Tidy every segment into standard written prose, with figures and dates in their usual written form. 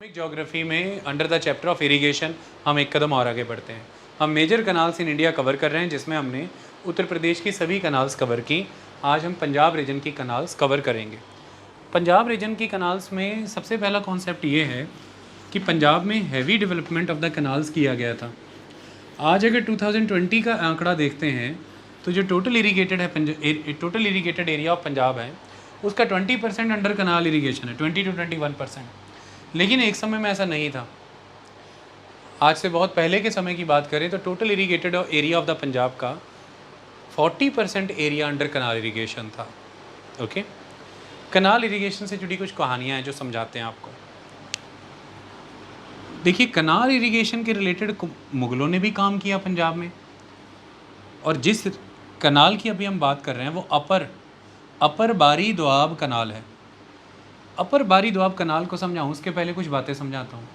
Geography में under the chapter of irrigation हम एक कदम और आगे बढ़ते हैं। हम major canals in India cover कर रहे हैं, जिसमें हमने उत्तर प्रदेश की सभी कनाल्स कवर की। आज हम पंजाब रीजन की कनाल्स कवर करेंगे। पंजाब रीजन की कनाल्स में सबसे पहला कॉन्सेप्ट ये है कि पंजाब में heavy development of the canals किया गया था। आज अगर 2020 का आंकड़ा देखते हैं तो जो total irrigated total irrigated area of Punjab है उसका 20% अंडर कनाल इरीगेशन है, 20 to 21%। लेकिन एक समय में ऐसा नहीं था। आज से बहुत पहले के समय की बात करें तो total irrigated area of the Punjab का 40% एरिया अंडर कनाल इरीगेशन था। ओके, कनाल इरीगेशन से जुड़ी कुछ कहानियाँ हैं जो समझाते हैं आपको। देखिए, कनाल इरीगेशन के रिलेटेड मुगलों ने भी काम किया पंजाब में, और जिस कनाल की अभी हम बात कर रहे हैं वो अपर बारी दोआब कनाल है। अपर बारी दोआब कनाल को समझाऊं उसके पहले कुछ बातें समझाता हूँ।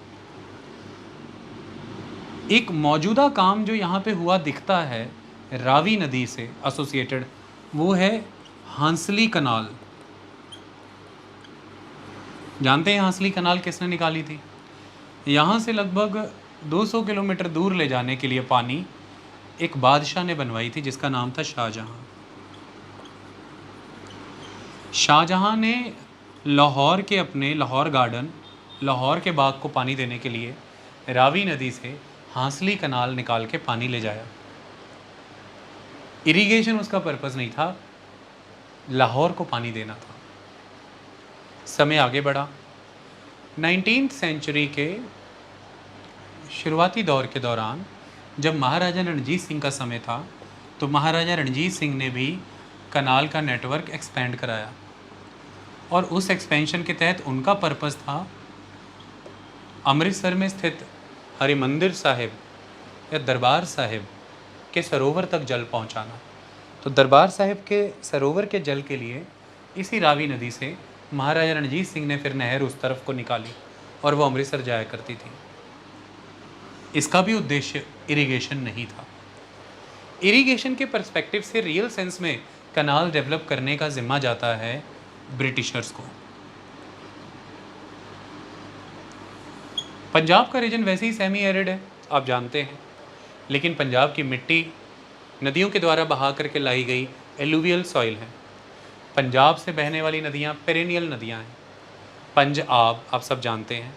एक मौजूदा काम जो यहाँ पे हुआ दिखता है रावी नदी से एसोसिएटेड, वो है हांसली कनाल। जानते हैं हांसली कनाल किसने निकाली थी? यहाँ से लगभग 200 किलोमीटर दूर ले जाने के लिए पानी एक बादशाह ने बनवाई थी जिसका नाम था शाहजहाँ। शाहजहाँ ने लाहौर के अपने लाहौर गार्डन, लाहौर के बाग को पानी देने के लिए रावी नदी से हांसली कनाल निकाल के पानी ले जाया। इरिगेशन उसका पर्पस नहीं था, लाहौर को पानी देना था। समय आगे बढ़ा। 19th सेंचुरी के शुरुआती दौर के दौरान जब महाराजा रणजीत सिंह का समय था तो महाराजा रणजीत सिंह ने भी कनाल का नेटवर्क एक्सपेंड कराया, और उस एक्सपेंशन के तहत उनका पर्पस था अमृतसर में स्थित हरिमंदिर साहिब या दरबार साहिब के सरोवर तक जल पहुंचाना। तो दरबार साहिब के सरोवर के जल के लिए इसी रावी नदी से महाराजा रणजीत सिंह ने फिर नहर उस तरफ को निकाली और वो अमृतसर जाया करती थी। इसका भी उद्देश्य इरिगेशन नहीं था। इरिगेशन के पर्सपेक्टिव से रियल सेंस में कनाल डेवलप करने का जिम्मा जाता है ब्रिटिशर्स को। पंजाब का रीजन वैसे ही सेमी एरिड है, आप जानते हैं, लेकिन पंजाब की मिट्टी नदियों के द्वारा बहा करके लाई गई एलुवियल सॉइल है। पंजाब से बहने वाली नदियाँ पेरेनियल नदियाँ हैं। पंजाब आप सब जानते हैं,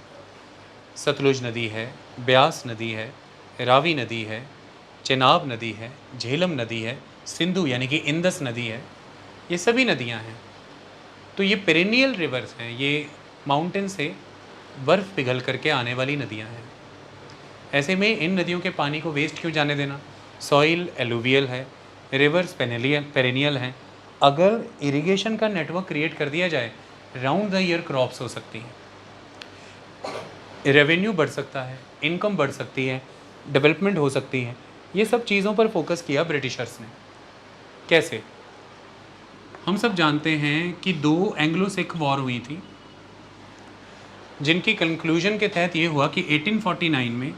सतलुज नदी है, ब्यास नदी है, रावी नदी है, चेनाब नदी है, झेलम नदी है, सिंधु यानी कि इंदस नदी है। ये सभी नदियाँ हैं। तो ये पेरेनियल रिवर्स हैं, ये माउंटेन से बर्फ़ पिघल करके आने वाली नदियाँ हैं। ऐसे में इन नदियों के पानी को वेस्ट क्यों जाने देना? सॉइल एलुवियल है, रिवर्स पेरेनियल हैं। अगर इरिगेशन का नेटवर्क क्रिएट कर दिया जाए, राउंड द ईयर क्रॉप्स हो सकती हैं, रेवेन्यू बढ़ सकता है, इनकम बढ़ सकती है, डेवलपमेंट हो सकती है। ये सब चीज़ों पर फोकस किया ब्रिटिशर्स ने। कैसे? हम सब जानते हैं कि 2 एंग्लो सिख वॉर हुई थी, जिनकी कंक्लूजन के तहत ये हुआ कि 1849 में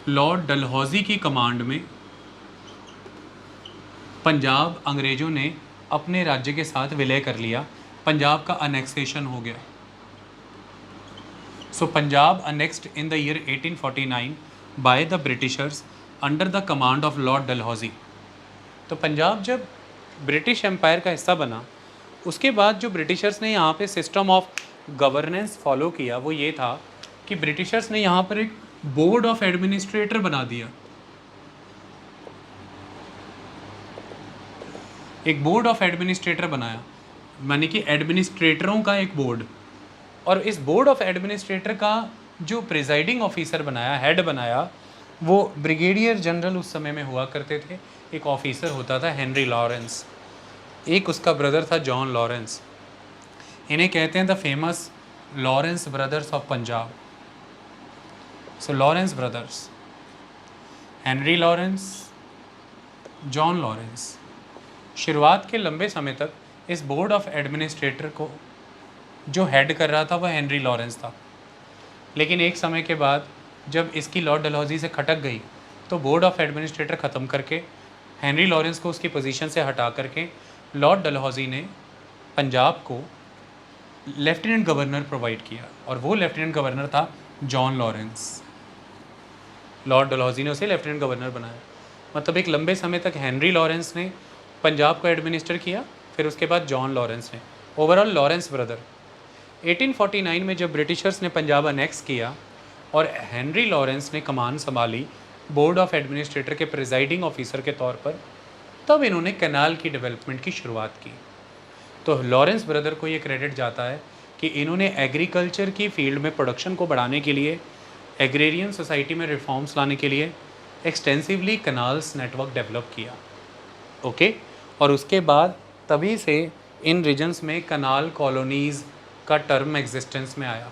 लॉर्ड डलहौजी की कमांड में पंजाब अंग्रेज़ों ने अपने राज्य के साथ विलय कर लिया। पंजाब का अनेक्सेशन हो गया। So Punjab annexed in the year 1849 by the Britishers under the command of Lord Dalhousie. तो पंजाब जब ब्रिटिश एम्पायर का हिस्सा बना, उसके बाद जो ब्रिटिशर्स ने यहाँ पे सिस्टम ऑफ गवर्नेंस फॉलो किया वो ये था कि ब्रिटिशर्स ने यहाँ पर एक बोर्ड ऑफ एडमिनिस्ट्रेटर बना दिया। एक बोर्ड ऑफ एडमिनिस्ट्रेटर बनाया, माने कि एडमिनिस्ट्रेटरों का एक बोर्ड। और इस बोर्ड ऑफ एडमिनिस्ट्रेटर का जो प्रिजाइडिंग ऑफिसर बनाया, हेड बनाया, वो ब्रिगेडियर जनरल उस समय में हुआ करते थे। एक ऑफिसर होता था हेनरी लॉरेंस, एक उसका ब्रदर था जॉन लॉरेंस। इन्हें कहते हैं the famous Lawrence brothers of Punjab. So Lawrence brothers, Henry Lawrence, John Lawrence. शुरुआत के लंबे समय तक इस बोर्ड ऑफ एडमिनिस्ट्रेटर को जो हेड कर रहा था वह हेनरी लॉरेंस था। लेकिन एक समय के बाद जब इसकी लॉर्ड डलहौजी से खटक गई तो बोर्ड ऑफ एडमिनिस्ट्रेटर ख़त्म करके हेनरी लॉरेंस को उसकी पोजीशन से हटा करके लॉर्ड डलहौजी ने पंजाब को लेफ्टिनेंट गवर्नर प्रोवाइड किया, और वो लेफ्टिनेंट गवर्नर था जॉन लॉरेंस। लॉर्ड डलहौजी ने उसे लेफ्टिनेंट गवर्नर बनाया। मतलब एक लंबे समय तक हेनरी लॉरेंस ने पंजाब को एडमिनिस्टर किया, फिर उसके बाद जॉन लॉरेंस ने, ओवरऑल लॉरेंस ब्रदर। 1849 में जब ब्रिटिशर्स ने पंजाब अनेक्स किया और हेनरी लॉरेंस ने कमान संभाली बोर्ड ऑफ एडमिनिस्ट्रेटर के प्रिजाइडिंग ऑफिसर के तौर पर, तब इन्होंने कैनाल की डेवलपमेंट की शुरुआत की। तो लॉरेंस ब्रदर को ये क्रेडिट जाता है कि इन्होंने एग्रीकल्चर की फील्ड में प्रोडक्शन को बढ़ाने के लिए, एग्रेरियन सोसाइटी में रिफॉर्म्स लाने के लिए एक्सटेंसिवली कनाल्स नेटवर्क डेवलप किया। ओके, और उसके बाद तभी से इन रीजन्स में कनाल कॉलोनीज़ का टर्म एग्जिस्टेंस में आया।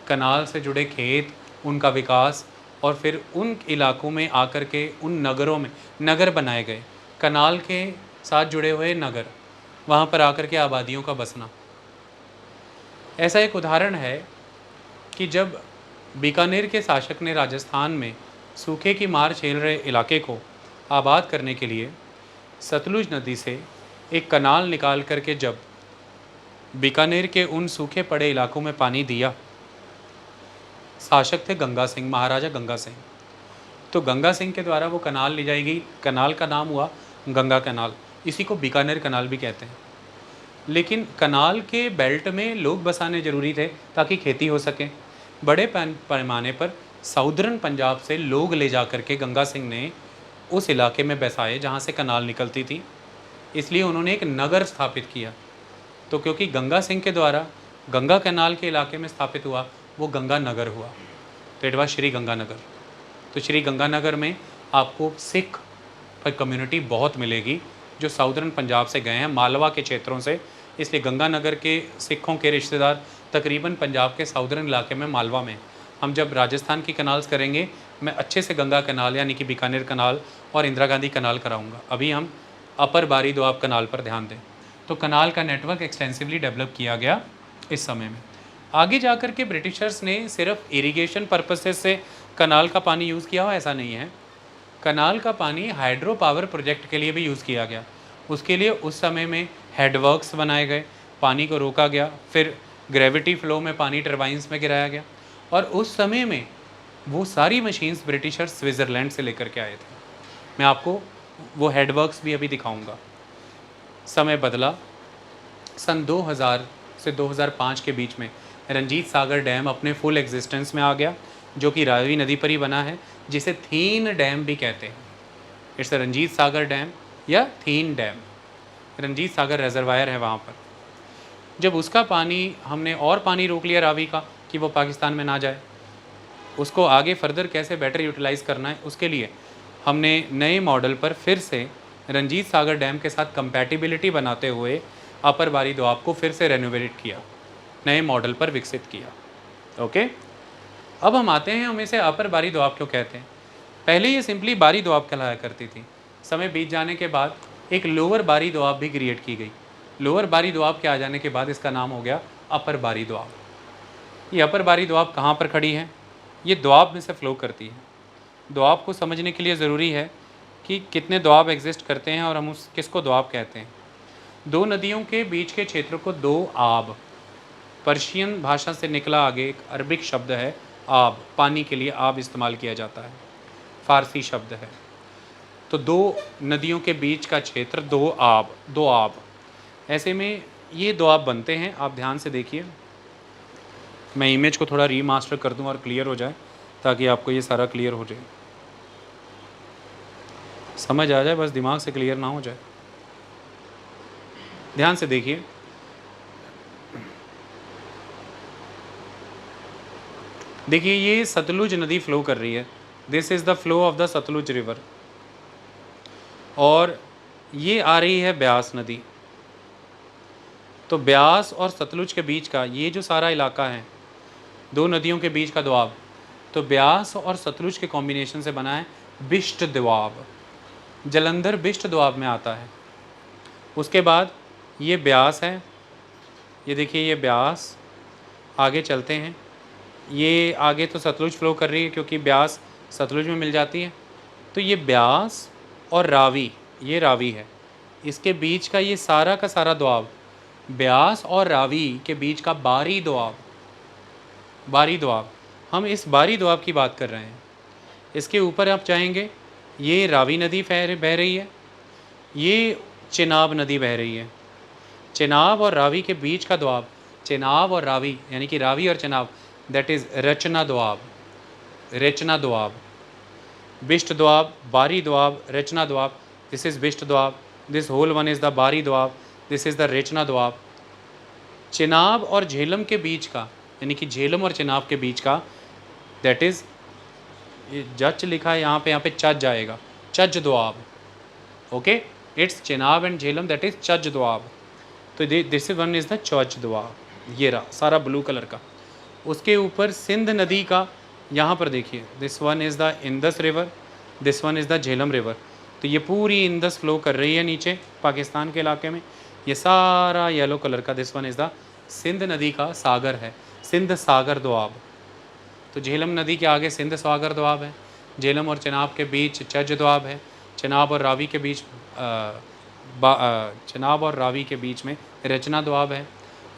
कनाल से जुड़े खेत, उनका विकास, और फिर उन इलाकों में आकर के उन नगरों में नगर बनाए गए, कनाल के साथ जुड़े हुए नगर, वहाँ पर आकर के आबादियों का बसना। ऐसा एक उदाहरण है कि जब बीकानेर के शासक ने राजस्थान में सूखे की मार झेल रहे इलाके को आबाद करने के लिए सतलुज नदी से एक कनाल निकाल करके जब बीकानेर के उन सूखे पड़े इलाकों में पानी दिया, शासक थे गंगा सिंह, महाराजा गंगा सिंह। तो गंगा सिंह के द्वारा वो कनाल ले जाई गई, कनाल का नाम हुआ गंगा कनाल, इसी को बीकानेर कनाल भी कहते हैं। लेकिन कनाल के बेल्ट में लोग बसाने ज़रूरी थे ताकि खेती हो सके। बड़े पैमाने पर साउदर्न पंजाब से लोग ले जा कर के गंगा सिंह ने उस इलाके में बसाए जहाँ से कनाल निकलती थी, इसलिए उन्होंने एक नगर स्थापित किया। तो क्योंकि गंगा सिंह के द्वारा गंगा कैनाल के इलाके में स्थापित हुआ, वो गंगा नगर हुआ, तो इट वॉज श्री गंगानगर। तो श्री गंगानगर में आपको सिख कम्युनिटी बहुत मिलेगी जो साउदर्न पंजाब से गए हैं, मालवा के क्षेत्रों से, इसलिए गंगानगर के सिखों के रिश्तेदार तकरीबन पंजाब के साउदर्न इलाके में, मालवा में। हम जब राजस्थान की कनाल्स करेंगे, मैं अच्छे से गंगा कनाल यानी कि बीकानेर कनाल और इंदिरा गांधी कनाल कराऊंगा। अभी हम अपर बारी दोआब कनाल पर ध्यान दें। तो कनाल का नेटवर्क एक्सटेंसिवली डेवलप किया गया इस समय में। आगे जाकर के ब्रिटिशर्स ने सिर्फ इरिगेशन पर्पसेस से कनाल का पानी यूज़ किया हो, ऐसा नहीं है। कनाल का पानी हाइड्रो पावर प्रोजेक्ट के लिए भी यूज़ किया गया। उसके लिए उस समय में हेडवर्क्स बनाए गए, पानी को रोका गया, फिर ग्रेविटी फ्लो में पानी टरबाइंस में गिराया गया, और उस समय में वो सारी मशीन्स ब्रिटिशर्स स्विट्ज़रलैंड से लेकर के आए थे। मैं आपको वो हेडवर्क्स भी अभी दिखाऊंगा। समय बदला, सन 2000 से 2005 के बीच में रंजीत सागर डैम अपने फुल एग्जिस्टेंस में आ गया, जो कि रावी नदी पर ही बना है, जिसे थीन डैम भी कहते हैं। It's a Ranjit Sagar dam या थीन डैम। रंजीत सागर रिजर्वायर है वहाँ पर। जब उसका पानी, हमने और पानी रोक लिया रावी का कि वो पाकिस्तान में ना जाए, उसको आगे फर्दर कैसे बेटर यूटिलाइज़ करना है, उसके लिए हमने नए मॉडल पर फिर से रंजीत सागर डैम के साथ कंपैटिबिलिटी बनाते हुए अपर बारी दोआब को फिर से रेनोवेट किया, नए मॉडल पर विकसित किया। ओके, अब हम आते हैं, हम इसे अपर बारी दोआब क्यों कहते हैं। पहले ये सिंपली बारी दोआब कहलाया करती थी। समय बीत जाने के बाद एक लोअर बारी दोआब भी क्रिएट की गई। लोअर बारी दोआब के आ जाने के बाद इसका नाम हो गया अपर बारी दोआब। ये अपर बारी दोआब कहाँ पर खड़ी है? ये दोआब में से फ़्लो करती है। दोआब को समझने के लिए ज़रूरी है कि कितने दोआब एग्जिस्ट करते हैं और हम उस किसको दोआब कहते हैं। दो नदियों के बीच के क्षेत्र को दो आब, पर्शियन भाषा से निकला आगे एक अरबिक शब्द है आब, पानी के लिए आब इस्तेमाल किया जाता है, फ़ारसी शब्द है। तो दो नदियों के बीच का क्षेत्र दो आब, ऐसे में ये दोआब बनते हैं। आप ध्यान से देखिए, मैं इमेज को थोड़ा रीमास्टर कर दूं और क्लियर हो जाए, ताकि आपको ये सारा क्लियर हो जाए, समझ आ जाए, बस दिमाग से क्लियर ना हो जाए। ध्यान से देखिए, देखिए ये सतलुज नदी फ्लो कर रही है, this is the flow of the Sutlej river, और ये आ रही है ब्यास नदी। तो ब्यास और सतलुज के बीच का ये जो सारा इलाका है, दो नदियों के बीच का दोआब, तो ब्यास और सतलुज के कॉम्बिनेशन से बना है बिष्ट दोआब। जलंधर बिष्ट दोआब में आता है। उसके बाद ये ब्यास है, ये देखिए ये ब्यास, आगे चलते हैं, ये आगे तो सतलुज फ्लो कर रही है क्योंकि ब्यास सतलुज में मिल जाती है। तो ये ब्यास और रावी, ये रावी है, इसके बीच का ये सारा का सारा दोआब ब्यास और रावी के बीच का बारी दोआब, बारी दोआब, हम इस बारी दोआब की बात कर रहे हैं। इसके ऊपर आप चाहेंगे, ये रावी नदी बह रही है, ये चिनाब नदी बह रही है। चिनाब और रावी के बीच का दोआब, चिनाब और रावी यानी कि रावी और Chenab, that is Rachna Doab, Rachna Doab. Bist Doab, Bari Doab, Rachna Doab, this is Bist Doab, this whole one is the Bari Doab, this is the Rachna Doab. Chenab और झेलम के बीच का, यानी कि झेलम और चिनाब के बीच का, दैट इज़, ये जच लिखा है यहाँ पे चज आएगा, Chaj Doab. Okay, it's Chenab and Jhelum, that is Chaj Doab. तो this one is the Chaj Doab, ये रहा सारा ब्लू कलर का। उसके ऊपर सिंध नदी का, यहाँ पर देखिए, this one is the Indus river, this one is the Jhelum river. तो ये पूरी इंदस फ्लो कर रही है नीचे पाकिस्तान के इलाके में। ये सारा येलो कलर का, this one is the Sindh नदी का सागर है, सिंध सागर दोआब। तो झेलम नदी के आगे सिंध सागर दोआब है, झेलम और चिनाब के बीच चज दोआब है, चिनाब और रावी के बीच चिनाब और रावी के बीच में रचना दोआब है,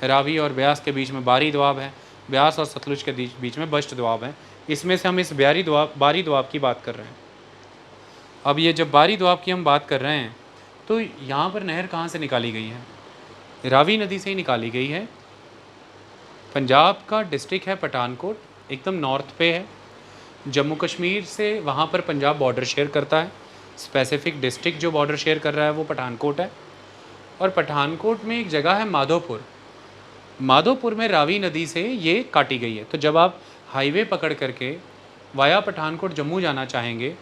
रावी और ब्यास के बीच में बारी दोआब है, ब्यास और सतलुज के बीच में बश्त दोआब है। इसमें से हम इस बारी दोआब की बात कर रहे हैं। अब ये जब बारी दोआब की हम बात कर रहे हैं, तो यहाँ पर नहर कहाँ से निकाली गई है? रावी नदी से ही निकाली गई है। पंजाब का डिस्ट्रिक्ट है पठानकोट, एकदम नॉर्थ पे है। जम्मू कश्मीर से वहाँ पर पंजाब बॉर्डर शेयर करता है। स्पेसिफिक डिस्ट्रिक्ट जो बॉर्डर शेयर कर रहा है वो पठानकोट है। और पठानकोट में एक जगह है माधोपुर, माधोपुर में रावी नदी से ये काटी गई है। तो जब आप हाईवे पकड़ करके वाया पठानकोट जम्मू जाना चाहेंगे,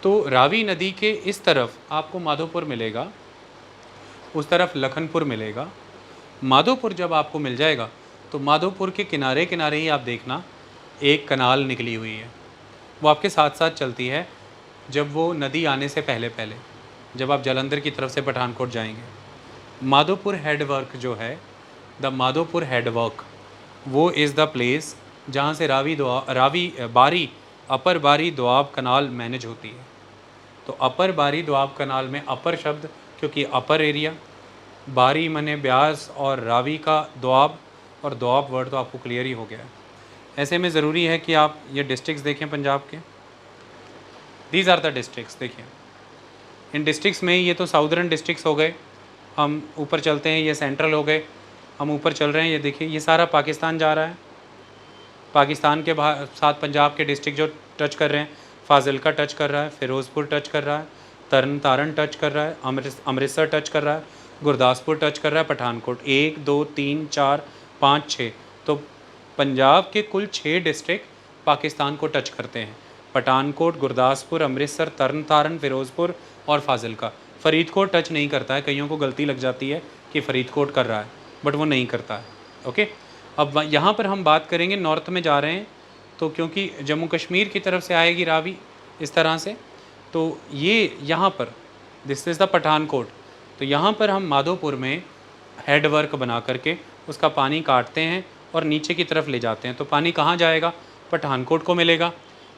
तो रावी नदी के इस तरफ आपको माधोपुर मिलेगा, उस तरफ लखनपुर मिलेगा। माधोपुर जब आपको मिल जाएगा, तो माधोपुर के किनारे किनारे ही आप देखना एक कनाल निकली हुई है, वो आपके साथ साथ चलती है। जब वो नदी आने से पहले पहले, जब आप जालंधर की तरफ से पठानकोट जाएंगे, माधोपुर हेडवर्क जो है, द माधोपुर हेडवर्क, वो इज़ द प्लेस जहाँ से बारी अपर बारी दोआब कनाल मैनेज होती है। तो अपर बारी दोआब कनाल में अपर शब्द, क्योंकि अपर एरिया, बारी मने ब्यास और रावी का दोआब, और दोआब वर्ड तो आपको क्लियर ही हो गया है। ऐसे में ज़रूरी है कि आप ये डिस्ट्रिक्ट्स देखें पंजाब के। दीज आर द डिस्ट्रिक्ट्स, देखिए इन डिस्ट्रिक्ट्स में ये तो साउदर्न डिस्ट्रिक्ट्स हो गए। हम ऊपर चलते हैं, ये सेंट्रल हो गए। हम ऊपर चल रहे हैं, ये देखिए ये सारा पाकिस्तान जा रहा है। पाकिस्तान के साथ पंजाब के डिस्ट्रिक्ट जो टच कर रहे हैं, फाजिल्का टच कर रहा है, फ़िरोज़पुर टच कर रहा है, तरन तारण टच कर रहा है, अमृतसर टच कर रहा है, गुरदासपुर टच कर रहा है, पठानकोट 1 2 3 4 5 6। तो पंजाब के कुल 6 डिस्ट्रिक्ट पाकिस्तान को टच करते हैं। पठानकोट, गुरदासपुर, अमृतसर, तरन तारण, फ़िरोज़पुर और फाजिल्का। फ़रीदकोट टच नहीं करता है, कईयों को गलती लग जाती है कि फ़रीदकोट कर रहा है, बट वो नहीं करता है। ओके, अब यहाँ पर हम बात करेंगे, नॉर्थ में जा रहे हैं, तो क्योंकि जम्मू कश्मीर की तरफ से आएगी रावी इस तरह से, तो ये यहाँ पर दिस इज़ द पठानकोट। तो यहाँ पर हम माधोपुर में हेड वर्क बना करके उसका पानी काटते हैं और नीचे की तरफ ले जाते हैं। तो पानी कहाँ जाएगा? पठानकोट को मिलेगा,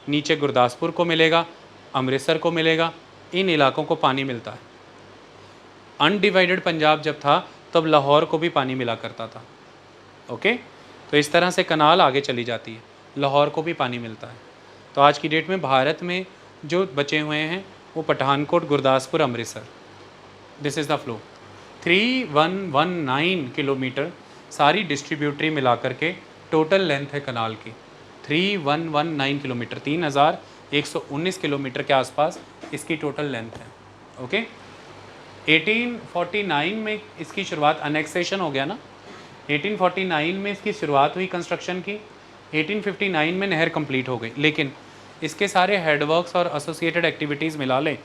नीचे गुरदासपुर को मिलेगा, अमृतसर को मिलेगा, इन इलाकों को पानी मिलता है। अनडिवाइडेड पंजाब जब था तब लाहौर को भी पानी मिला करता था। ओके, तो इस तरह से कनाल आगे चली जाती है, लाहौर को भी पानी मिलता है। तो आज की डेट में भारत में जो बचे हुए हैं वो Pathankot, Gurdaspur, Amritsar, this is the flow. 3119 kilometre सारी डिस्ट्रीब्यूटरी मिला करके टोटल लेंथ है कनाल की, 3119 किलोमीटर, 3119 किलोमीटर के आसपास इसकी टोटल लेंथ है। ओके, 1849 में इसकी शुरुआत, अनेक्सेशन हो गया ना, 1849 में इसकी शुरुआत हुई कंस्ट्रक्शन की, 1859 में नहर कंप्लीट हो गई। लेकिन इसके सारे हेडवर्क्स और एसोसिएटेड एक्टिविटीज़ मिला लें,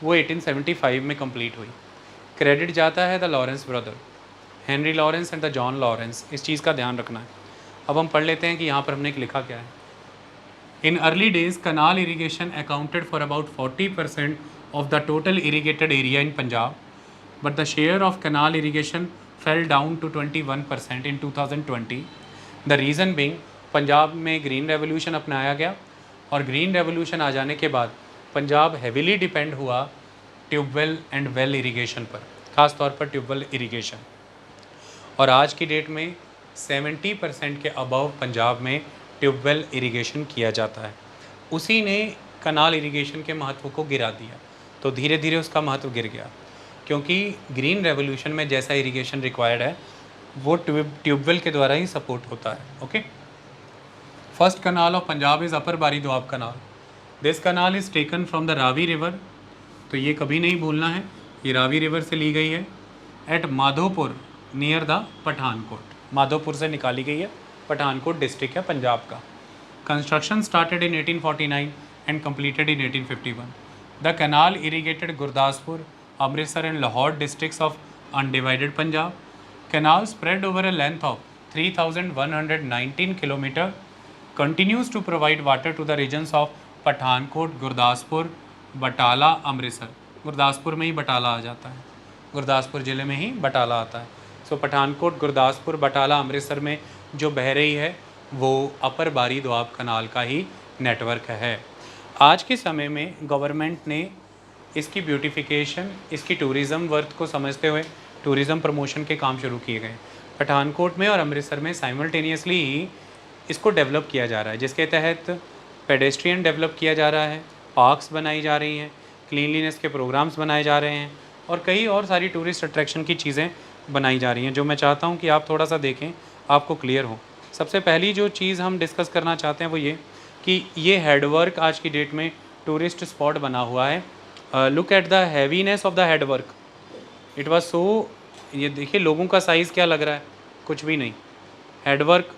वो 1875 में कंप्लीट हुई। क्रेडिट जाता है the Lawrence brother, Henry Lawrence and the John Lawrence, इस चीज़ का ध्यान रखना है। अब हम पढ़ लेते हैं कि यहाँ पर हमने लिखा क्या है। In early days canal irrigation accounted for about 40% of the total irrigated area in Punjab, but the share of canal irrigation fell down to 21% in 2020. The reason being, Punjab में ग्रीन रेवोल्यूशन अपनाया गया, और ग्रीन रेवोल्यूशन आ जाने के बाद Punjab heavily depend हुआ tubewell and well irrigation पर, ख़ास तौर पर ट्यूबवेल इरीगेशन। और आज की डेट में 70% के अबव पंजाब में ट्यूबवेल इरिगेशन किया जाता है। उसी ने कनाल इरिगेशन के महत्व को गिरा दिया, तो धीरे धीरे उसका महत्व गिर गया, क्योंकि ग्रीन रेवोल्यूशन में जैसा इरिगेशन रिक्वायर्ड है वो ट्यूबवेल के द्वारा ही सपोर्ट होता है। Okay, first canal of Punjab is upper Bari Doab canal. This canal is taken from the Ravi river, तो ये कभी नहीं भूलना है, ये रावी रिवर से ली गई है। At Madhopur near the Pathankot, Madhopur से निकाली गई है, पठानकोट डिस्ट्रिक्ट है पंजाब का। Construction started in 1849 and completed in 1851. The canal irrigated Gurdaspur, Amritsar and Lahore districts of undivided Punjab. Canal spread over a length of 3,119 km, continues to provide water to the regions of Pathankot, Gurdaspur, Batala, Amritsar. Gurdaspur में ही बटाला आ जाता है, गुरदासपुर ज़िले में ही बटाला आता है। सो पठानकोट, गुरदासपुर, बटाला, अमृतसर में जो बह रही है वो अपर बारी दोआब कनाल का ही नेटवर्क है। आज के समय में गवर्नमेंट ने इसकी ब्यूटिफिकेशन, इसकी टूरिज़्म वर्थ को समझते हुए टूरिज़्म प्रमोशन के काम शुरू किए गए। पठानकोट में और अमृतसर में साइमल्टेनियसली ही इसको डेवलप किया जा रहा है, जिसके तहत पेडेस्ट्रियन डेवलप किया जा रहा है, पार्क्स बनाई जा रही हैं, क्लीनलीनेस के प्रोग्राम्स बनाए जा रहे हैं और कई और सारी टूरिस्ट अट्रैक्शन की चीज़ें बनाई जा रही हैं, जो मैं चाहता हूं कि आप थोड़ा सा देखें, आपको क्लियर हो। सबसे पहली जो चीज़ हम डिस्कस करना चाहते हैं वो ये कि ये हेडवर्क आज की डेट में टूरिस्ट स्पॉट बना हुआ है। Look at the heaviness of the headwork, it was so, ये देखिए लोगों का साइज़ क्या लग रहा है, कुछ भी नहीं। हेडवर्क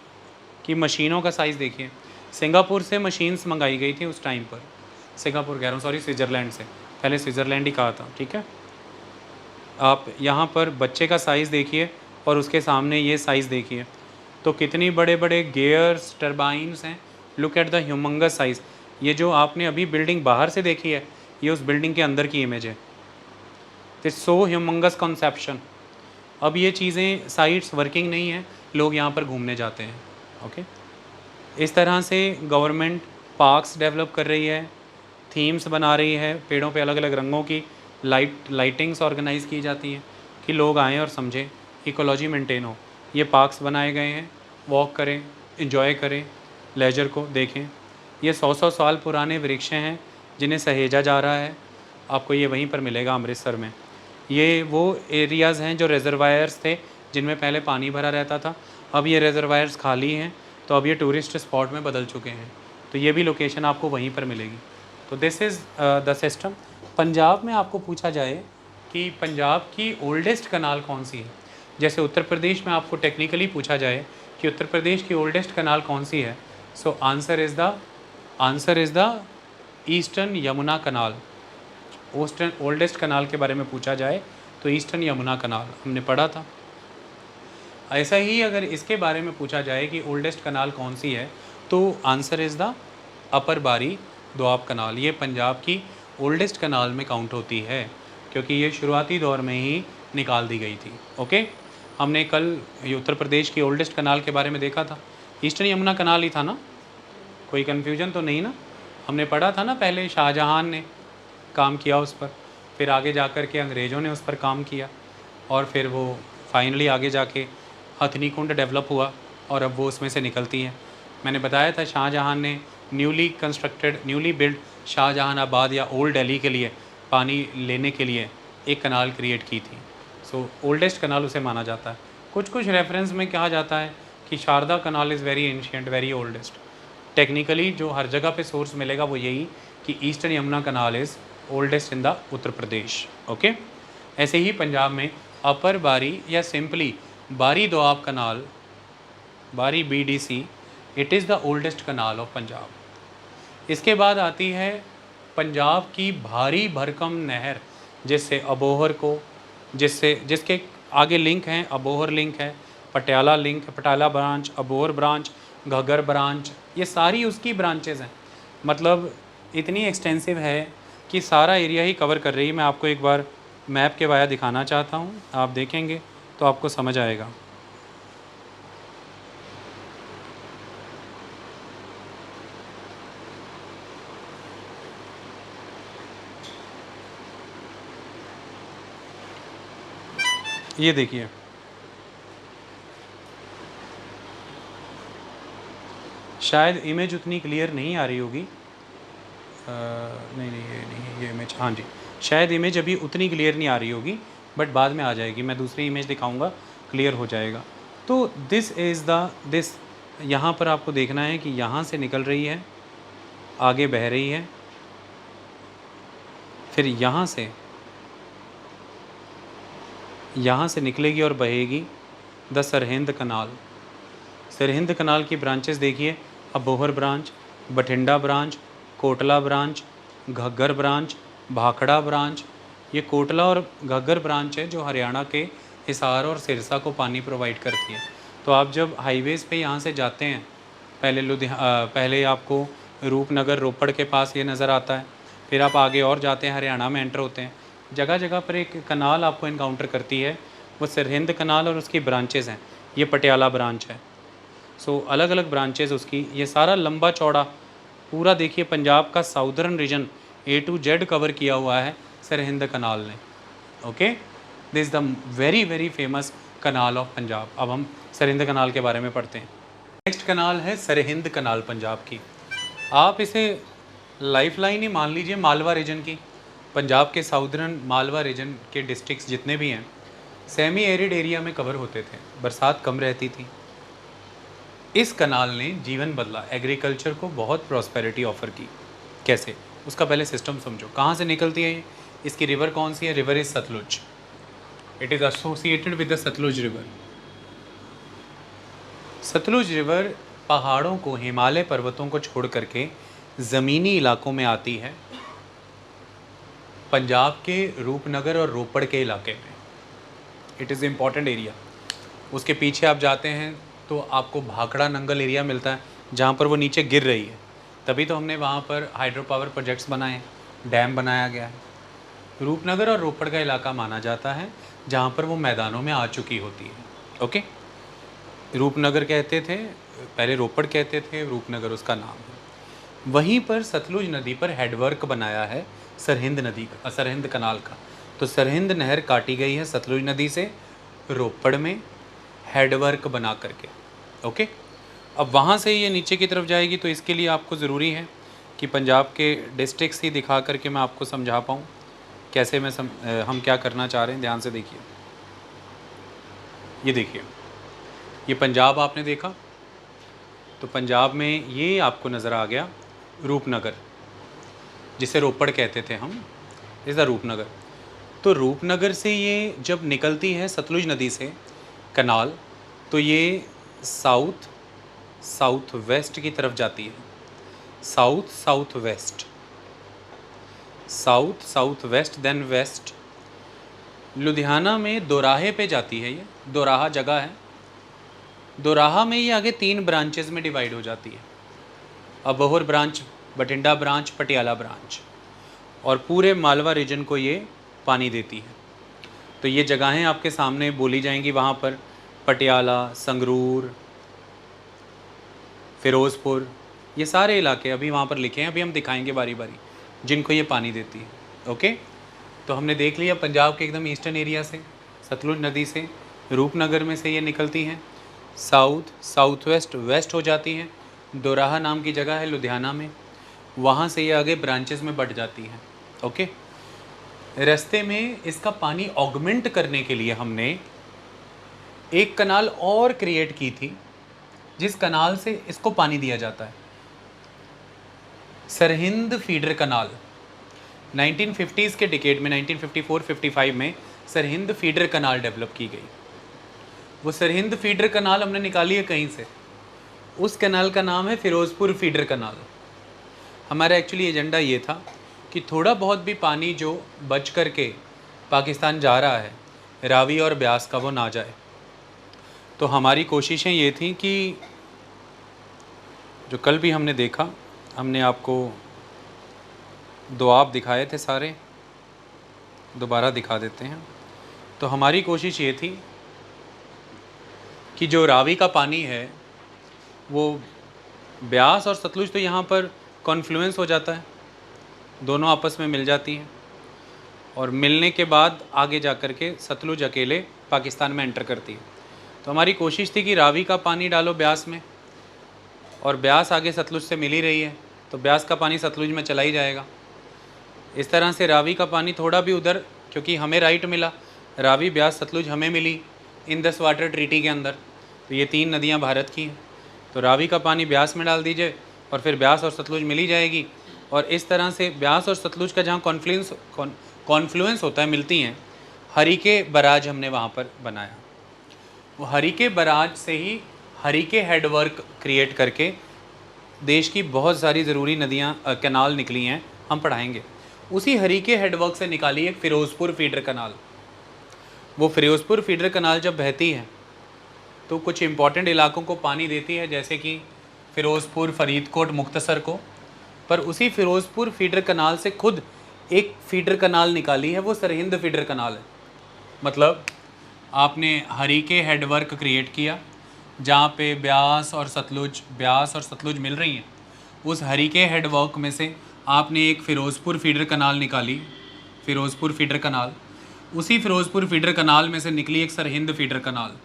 की मशीनों का साइज़ देखिए, सिंगापुर से मशीन्स मंगाई गई थी उस टाइम पर, सिंगापुर कह रहा हूँ, सॉरी स्विट्ज़रलैंड से, पहले स्विट्ज़रलैंड ही कहा था, ठीक है। आप यहाँ पर बच्चे का साइज़ देखिए और उसके सामने ये साइज़ देखिए, तो कितनी बड़े बड़े गियर्स, टर्बाइन्स हैं। Look at the humongous size. ये जो आपने अभी बिल्डिंग बाहर से देखी है, ये उस बिल्डिंग के अंदर की इमेज है। It's so humongous conception. अब ये चीज़ें, साइट्स वर्किंग नहीं हैं, लोग यहाँ पर घूमने जाते हैं। ओके, इस तरह से गवर्नमेंट पार्क्स डेवलप कर रही है, थीम्स बना रही है, पेड़ों पे अलग अलग रंगों की लाइटिंग्स ऑर्गेनाइज़ की जाती हैं कि लोग आएँ और समझें, इकोलॉजी मेंटेन हो। ये पार्क्स बनाए गए हैं, वॉक करें, एंजॉय करें, लेजर को देखें। ये 100-100 साल पुराने वृक्ष हैं जिन्हें सहेजा जा रहा है, आपको ये वहीं पर मिलेगा अमृतसर में। ये वो एरियाज़ हैं जो रिजर्वायर्स थे जिनमें पहले पानी भरा रहता था, अब ये रिजर्वायर्स खाली हैं, तो अब ये टूरिस्ट स्पॉट में बदल चुके हैं, तो ये भी लोकेशन आपको वहीं पर मिलेगी। तो this is the system. Punjab में आपको पूछा जाए कि पंजाब की ओल्डेस्ट कनाल कौन सी है, जैसे उत्तर प्रदेश में आपको टेक्निकली पूछा जाए कि उत्तर प्रदेश की ओल्डेस्ट कनाल कौन सी है, so answer is the eastern Yamuna canal. Oldest canal के बारे में पूछा जाए तो ईस्टर्न यमुना कनाल हमने पढ़ा था। ऐसा ही अगर इसके बारे में पूछा जाए कि ओल्डेस्ट कनाल कौन सी है, तो answer is the upper Bari Doab कनाल। ये पंजाब की ओल्डेस्ट कनाल में काउंट होती है, क्योंकि ये शुरुआती दौर में ही निकाल दी गई थी। ओके, हमने कल ये उत्तर प्रदेश की ओल्डेस्ट कनाल के बारे में देखा था, ईस्टर्न यमुना कनाल ही था ना, कोई कन्फ्यूजन तो नहीं ना। हमने पढ़ा था ना, पहले शाहजहां ने काम किया उस पर, फिर आगे जाकर के अंग्रेज़ों ने उस पर काम किया, और फिर वो फाइनली आगे जाके हथनी कुंड डेवलप हुआ और अब वो उसमें से निकलती हैं। मैंने बताया था शाहजहां ने न्यूली बिल्ड शाहजहानाबाद या ओल्ड दिल्ली के लिए पानी लेने के लिए एक कनाल क्रिएट की थी। सो ओल्डेस्ट कनाल उसे माना जाता है। कुछ रेफरेंस में कहा जाता है कि Sharda canal is very ancient, very oldest. Technically जो हर जगह पे सोर्स मिलेगा वो यही कि eastern Yamuna canal is oldest in the Uttar Pradesh. Okay, ऐसे ही पंजाब में अपर बारी या सिंपली बारी Doab canal, Bari BDC, it is the oldest canal of Punjab. इसके बाद आती है पंजाब की भारी भरकम नहर, जिससे अबोहर को, जिसके आगे लिंक हैं, अबोहर लिंक है, पटियाला लिंक है, Patiala branch, Abohar branch, Ghaggar branch, ये सारी उसकी ब्रांचेज़ हैं। मतलब इतनी एक्सटेंसिव है कि सारा एरिया ही कवर कर रही है। मैं आपको एक बार मैप के वाया दिखाना चाहता हूँ, आप देखेंगे तो आपको समझ आएगा। ये देखिए, शायद इमेज उतनी क्लियर नहीं आ रही होगी। नहीं नहीं ये नहीं, ये इमेज, हाँ जी, शायद इमेज अभी उतनी क्लियर नहीं आ रही होगी, बट बाद में आ जाएगी। मैं दूसरी इमेज दिखाऊंगा, क्लियर हो जाएगा। तो दिस इज़ दिस यहाँ पर आपको देखना है कि यहाँ से निकल रही है, आगे बह रही है, फिर यहाँ से निकलेगी और बहेगी द सरहिंद कनाल। सरहिंद कनाल की ब्रांचेस देखिए, Abohar branch, Bathinda branch, Kotla branch, Ghaggar branch, Bhakra branch. ये कोटला और घग्गर ब्रांच है जो हरियाणा के हिसार और सिरसा को पानी प्रोवाइड करती है। तो आप जब हाईवेज़ पे यहाँ से जाते हैं, पहले आपको रूपनगर रोपड़ के पास ये नज़र आता है, फिर आप आगे और जाते हैं, हरियाणा में एंटर होते हैं, जगह जगह पर एक कनाल आपको इनकाउंटर करती है, वो सरहिंद कनाल और उसकी ब्रांचेज़ हैं। ये पटियाला ब्रांच है। सो अलग अलग ब्रांचेज़ उसकी, ये सारा लंबा चौड़ा पूरा देखिए पंजाब का southern region A to Z cover किया हुआ है सरहिंद कनाल ने। Okay, this the very very famous canal of Punjab. अब हम सरहिंद कनाल के बारे में पढ़ते हैं। नेक्स्ट कनाल है सरहिंद कनाल पंजाब की। आप इसे लाइफलाइन ही मान लीजिए मालवा रीजन की। पंजाब के साउदर्न मालवा रीजन के डिस्ट्रिक्ट्स जितने भी हैं, सेमी एरिड एरिया में कवर होते थे, बरसात कम रहती थी। इस कनाल ने जीवन बदला, एग्रीकल्चर को बहुत प्रॉस्पेरिटी ऑफर की। कैसे, उसका पहले सिस्टम समझो। कहाँ से निकलती है ये? इसकी रिवर कौन सी है? River is Sutlej. It is associated with the Sutlej river. Sutlej river पहाड़ों को, हिमालय पर्वतों को छोड़ करके ज़मीनी इलाकों में आती है, पंजाब के रूपनगर और रोपड़ के इलाके में। It is important area. उसके पीछे आप जाते हैं तो आपको भाखड़ा नंगल एरिया मिलता है, जहाँ पर वो नीचे गिर रही है। तभी तो हमने वहाँ पर हाइड्रो पावर प्रोजेक्ट्स बनाए, डैम बनाया गया है। रूपनगर और रोपड़ का इलाका माना जाता है जहाँ पर वो मैदानों में आ चुकी होती है। ओके, रूपनगर कहते थे पहले, रोपड़ कहते थे, रूपनगर उसका नाम है। वहीं पर सतलुज नदी पर हेडवर्क बनाया है सरहिंद नदी का, सरहिंद कनाल का। तो सरहिंद नहर काटी गई है सतलुज नदी से रोपड़ में हेडवर्क बना करके। ओके, अब वहाँ से ये नीचे की तरफ जाएगी, तो इसके लिए आपको ज़रूरी है कि पंजाब के डिस्ट्रिक्ट्स ही दिखा करके मैं आपको समझा पाऊँ कैसे हम क्या करना चाह रहे हैं। ध्यान से देखिए, ये देखिए, ये पंजाब आपने देखा, तो पंजाब में ये आपको नज़र आ गया रूपनगर, जिसे रोपड़ कहते थे हम, इस द रूपनगर। तो रूपनगर से ये जब निकलती है सतलुज नदी से कनाल, तो ये साउथ वेस्ट की तरफ जाती है। South west then west. Ludhiana में दोराहे पे जाती है, ये दोराहा जगह है। दोराहा में ये आगे 3 ब्रांचेस में डिवाइड हो जाती है, Abohar branch, Bathinda branch, Patiala branch, और पूरे मालवा रीजन को ये पानी देती है। तो ये जगहें आपके सामने बोली जाएंगी वहाँ पर, पटियाला, संगरूर, फ़िरोज़पुर, ये सारे इलाके अभी वहाँ पर लिखे हैं, अभी हम दिखाएंगे बारी बारी जिनको ये पानी देती है। ओके, तो हमने देख लिया पंजाब के एकदम ईस्टर्न एरिया से, सतलुज नदी से, रूपनगर में से ये निकलती हैं, साउथ वेस्ट हो जाती हैं, दोराहा नाम की जगह है लुधियाना में, वहाँ से ये आगे ब्रांचेस में बढ़ जाती हैं। ओके, रास्ते में इसका पानी ऑगमेंट करने के लिए हमने एक कनाल और क्रिएट की थी, जिस कनाल से इसको पानी दिया जाता है, सरहिंद फीडर कनाल। 1950s के डिकेड में, 1954-55 में सरहिंद फीडर कनाल डेवलप की गई। वो सरहिंद फीडर कनाल हमने निकाली है कहीं से, उस कनाल का नाम है फ़िरोज़पुर फीडर कनाल। हमारा एक्चुअली एजेंडा ये था कि थोड़ा बहुत भी पानी जो बच करके पाकिस्तान जा रहा है, रावी और ब्यास का, वो ना जाए। तो हमारी कोशिशें ये थी कि जो कल भी हमने देखा, हमने आपको दोआब दिखाए थे सारे, दोबारा दिखा देते हैं। तो हमारी कोशिश ये थी कि जो रावी का पानी है वो ब्यास और सतलुज, तो यहाँ पर कॉन्फ्लुएंस हो जाता है, दोनों आपस में मिल जाती हैं, और मिलने के बाद आगे जा कर के सतलुज अकेले पाकिस्तान में एंटर करती है। तो हमारी कोशिश थी कि रावी का पानी डालो ब्यास में और ब्यास आगे सतलुज से मिल ही रही है, तो ब्यास का पानी सतलुज में चला ही जाएगा। इस तरह से रावी का पानी थोड़ा भी उधर, क्योंकि हमें राइट मिला, रावी ब्यास सतलुज हमें मिली इंडस वाटर ट्रीटी के अंदर, तो ये 3 नदियाँ भारत की हैं, तो रावी का पानी ब्यास में डाल दीजिए और फिर ब्यास और सतलुज मिली जाएगी। और इस तरह से ब्यास और सतलुज का जहाँ कॉन्फ्लुएंस होता है, मिलती हैं, हरिके बराज हमने वहाँ पर बनाया। वो हरिके बराज से ही हरिके हेडवर्क क्रिएट करके देश की बहुत सारी ज़रूरी नदियाँ कैनाल निकली हैं, हम पढ़ाएंगे। उसी हरिके हेडवर्क से निकाली एक फ़िरोज़पुर फीडर कनाल। वो फ़िरोज़पुर फीडर कनाल जब बहती है तो कुछ इम्पॉर्टेंट इलाकों को पानी देती है, जैसे कि फ़िरोज़पुर, फ़रीदकोट, मुख्तसर को। पर उसी फ़िरोज़पुर फीडर कनाल से खुद एक फीडर कनाल निकाली है, वो सरहिंद फीडर कनाल है। मतलब आपने हरिके हेडवर्क क्रिएट किया जहाँ पे ब्यास और सतलुज मिल रही हैं, उस हरिके हेडवर्क में से आपने एक फ़िरोज़पुर फीडर कनाल निकाली, फ़िरोज़पुर फीडर कनाल। उसी फ़िरोज़पुर फीडर कनाल में से निकली एक सरहिंद फीडर कनाल।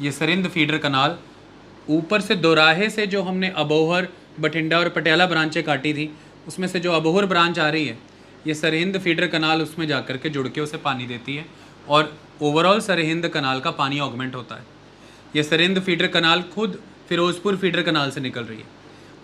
ये सरहिंद फीडर कनाल ऊपर से दोराहे से जो हमने अबोहर, बठिंडा और पटियाला ब्रांचें काटी थी, उसमें से जो अबोहर ब्रांच आ रही है, ये सरहिंद फीडर कनाल उसमें जा कर के जुड़ के उसे पानी देती है और ओवरऑल सरहिंद कनाल का पानी ऑगमेंट होता है। ये सरहिंद फीडर कनाल खुद फ़िरोज़पुर फीडर कनाल से निकल रही है।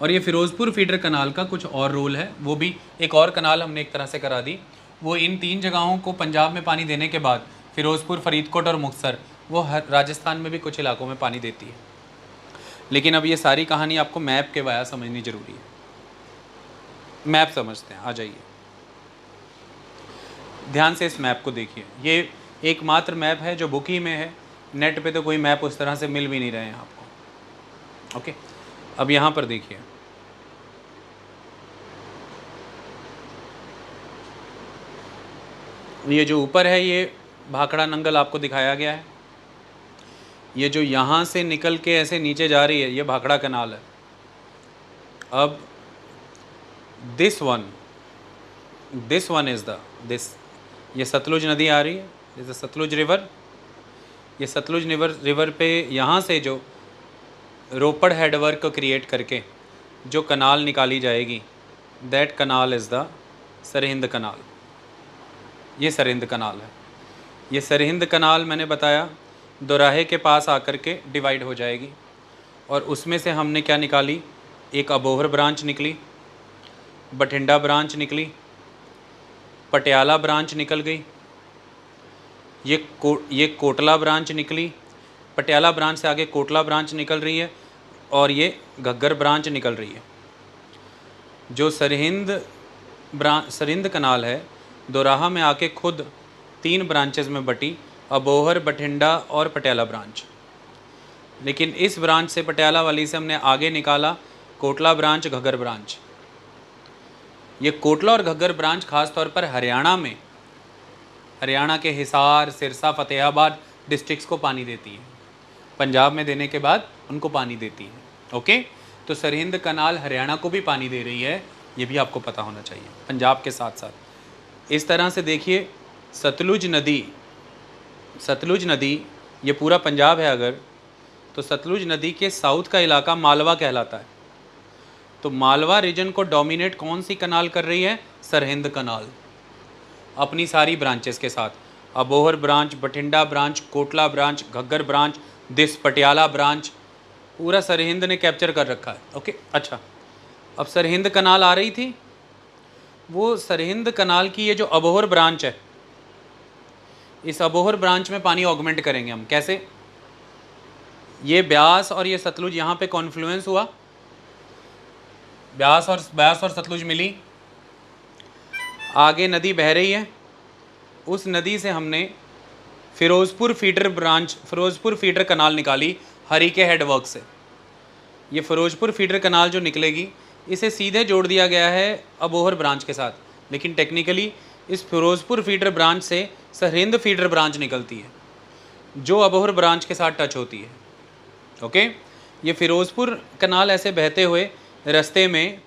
और ये फ़िरोज़पुर फीडर कनाल का कुछ और रोल है, वो भी एक और कनाल हमने एक तरह से करा दी। वो इन 3 जगहों को पंजाब में पानी देने के बाद फ़िरोज़पुर, फ़रीदकोट और मुक्तसर, वो राजस्थान में भी कुछ इलाकों में पानी देती है। लेकिन अब ये सारी कहानी आपको मैप के वाया समझनी ज़रूरी है। मैप समझते हैं, आ जाइए, ध्यान से इस मैप को देखिए। ये एकमात्र मैप है जो बुक ही में है, नेट पे तो कोई मैप उस तरह से मिल भी नहीं रहे हैं आपको। ओके, अब यहाँ पर देखिए, ये जो ऊपर है ये भाखड़ा नंगल आपको दिखाया गया है। ये जो यहाँ से निकल के ऐसे नीचे जा रही है, ये भाखड़ा कनाल है। अब दिस वन इज़ दिस, ये सतलुज नदी आ रही है, दिस इज सतलुज रिवर। ये सतलुज रिवर पे यहाँ से जो रोपड़ हेडवर्क को क्रिएट करके जो कनाल निकाली जाएगी, that canal is the Sirhind canal. ये सरहिंद कनाल है। ये सरहिंद कनाल मैंने बताया दोराहे के पास आकर के डिवाइड हो जाएगी और उसमें से हमने क्या निकाली, एक अबोहर ब्रांच निकली, बठिंडा ब्रांच निकली, पटियाला ब्रांच निकल गई, ये कोटला ब्रांच निकली, पटियाला ब्रांच से आगे कोटला ब्रांच निकल रही है और ये घग्गर ब्रांच निकल रही है। जो सरहिंद कनाल है दोराहा में आके खुद 3 ब्रांचेस में बटी, अबोहर, बठिंडा और पटियाला ब्रांच। लेकिन इस ब्रांच से, पटियाला वाली से, हमने आगे निकाला कोटला ब्रांच, घग्गर ब्रांच। ये कोटला और घग्गर ब्रांच खास तौर पर हरियाणा के हिसार, सिरसा, फतेहाबाद डिस्ट्रिक्ट्स को पानी देती है। पंजाब में देने के बाद उनको पानी देती है। ओके, तो सरहिंद कनाल हरियाणा को भी पानी दे रही है, ये भी आपको पता होना चाहिए, पंजाब के साथ साथ। इस तरह से देखिए, सतलुज नदी ये पूरा पंजाब है अगर, तो सतलुज नदी के साउथ का इलाका मालवा कहलाता है। तो मालवा रीजन को डोमिनेट कौन सी कनाल कर रही है? सरहिंद कनाल, अपनी सारी ब्रांचेस के साथ, Abohar branch, Bathinda branch, Kotla branch, Ghaggar branch, this Patiala branch, पूरा सरहिंद ने कैप्चर कर रखा है। ओके, अच्छा, अब सरहिंद कनाल आ रही थी, वो सरहिंद कनाल की ये जो अबोहर ब्रांच है, इस अबोहर ब्रांच में पानी ऑगमेंट करेंगे हम। कैसे? ये ब्यास और ये सतलुज यहाँ पे कॉन्फ्लुएंस हुआ, ब्यास और सतलुज मिली, आगे नदी बह रही है, उस नदी से हमने फ़िरोज़पुर फीडर कनाल निकाली हरिके हेडवर्क से। ये फ़िरोज़पुर फीडर कनाल जो निकलेगी, इसे सीधे जोड़ दिया गया है अबोहर ब्रांच के साथ, लेकिन टेक्निकली इस फ़िरोज़पुर फीडर ब्रांच से सरहिंद फीडर ब्रांच निकलती है जो अबोहर ब्रांच के साथ टच होती है। ओके, ये फ़िरोज़पुर कनाल ऐसे बहते हुए रास्ते में